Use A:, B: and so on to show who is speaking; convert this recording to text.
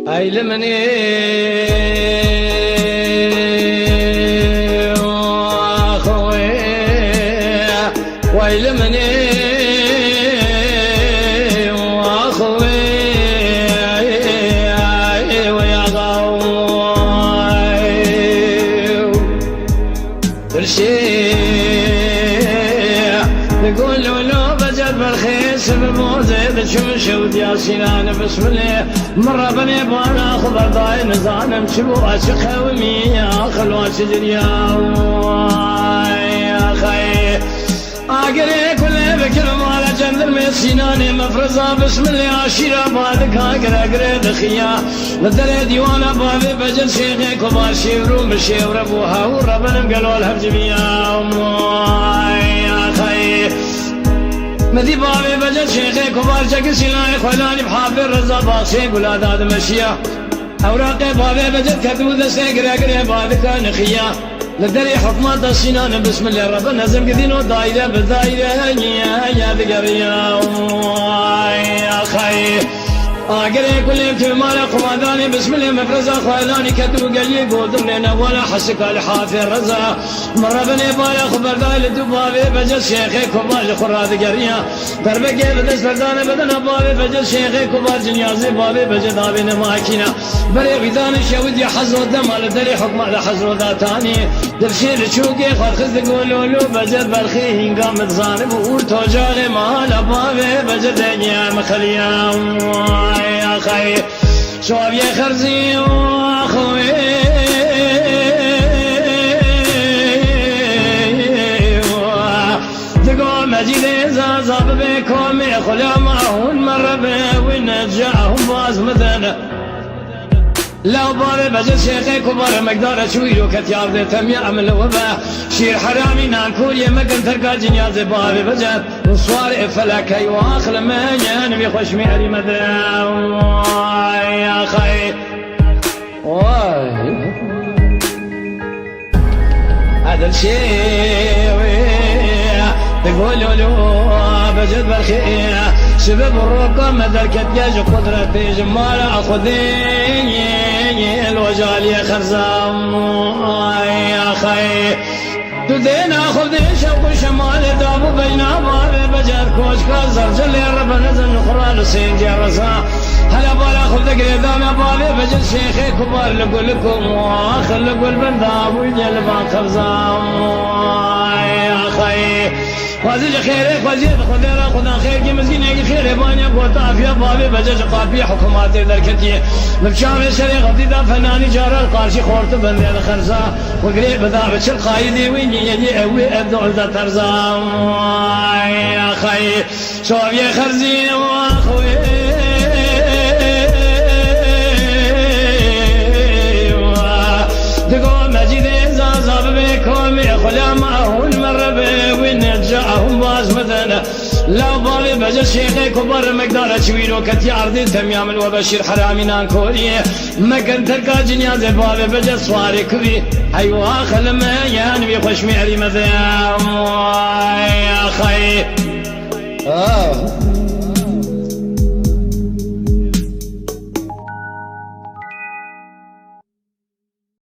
A: أي لمني أخوي ويل مني أخوي ويا غاوي الشيء يقولوا له بجد بالخيس بالموزي شمشود يا سنان بسم الله مرة بني بانا خبر ضاي نزانم شبو أشقه ومية خلوة شجريا يا خي أقري كل بكر مالا جندر من سناني مفرزة بسم الله عشيرة بعدك أقري دخيا لدري ديوانا بابي بجد شيخي كبار شيورو بشيور أبوها وربنا مقلوا الهبجبيا يا خي مدي بابي بجد شيخي كبار جاك سناني خلاني بحاب الرزا باقسي قولا داد مشيا أوراقي بابي بجد كدود سيقري أقري بعدك نخيا لدري حكمات السنان بسم الله ربنا نزم قدينو دايرة بدايرة يا ذكريا يا خي أقري كل في مال قماداني بسم الله مفرزا خيلاني كتو قلي قودم لنا ولا حسك الحافي الرزا مرة بني بالا خبر دايل دبابي بجد شيخي كبار خرا ذكريا دربكي بدس فرداني بدنا بابي بجد شيخي كبار جنيازي بابي بجد آبي نماكينا بري غيدان الشود يا حزو دمال دري حكم على حزو داتاني درشي لشوقي خرخز قولوا له بجد بالخي هنقام تزانب وتوجاغي مالا بابي بجد يا مخليا يا خي شوف يا خرزي واخوي تقول مجيد زازب بكم يخلى معهن مر به ونرجعهم باز مثلا لو بار بجد شيخي كبار مقدار شويلو كتيار دي تم يعمل وبا شير حرامي نانكول يمكن ترقى جنياز بابي بجد وصوار فلكي واخر ما ينبي خوش ميري مدرا يا خي واي هذا الشيء تقولوا له بجد بالخير سبب الرقم مدركت ياج قدرتي جمال أخذين الوجال يا خرزام يا خي تدين أخذين شوق شمال دابو بينا بابي بجد كوش كازر جل يا رب نزل نخرى لسين جرسا هلا بالا خذ قريدام يا بابي بجد شيخي كبار لقول لكم واخر لقول بنداب والجلبان خرزام يا خي وزيج خيرك وزيج خديرة خدا خير كي مسكين يجي خير بانيا قوتا فيها بابي بجج قابي حكومات دركتي مبشام شري غطيدا فناني جار القارشي خورت بندي الخرزا وقريب بدا بشر قايدي ويني يجي اوي ابدو ذا ترزا يا خي شوف يا خرزي واخوي تقول مجيد زازب بكم يخلى معه المربى ونرجعهم باز مثلا لو بابي بجد شيخي كبر مقدار شويلو كتي عرضي تميام وبشير حرامي نانكوري مكن تلقى جنياز بابي بجد صواري كبي ايوا خلما ينبي خوش ميري مثلا يا خي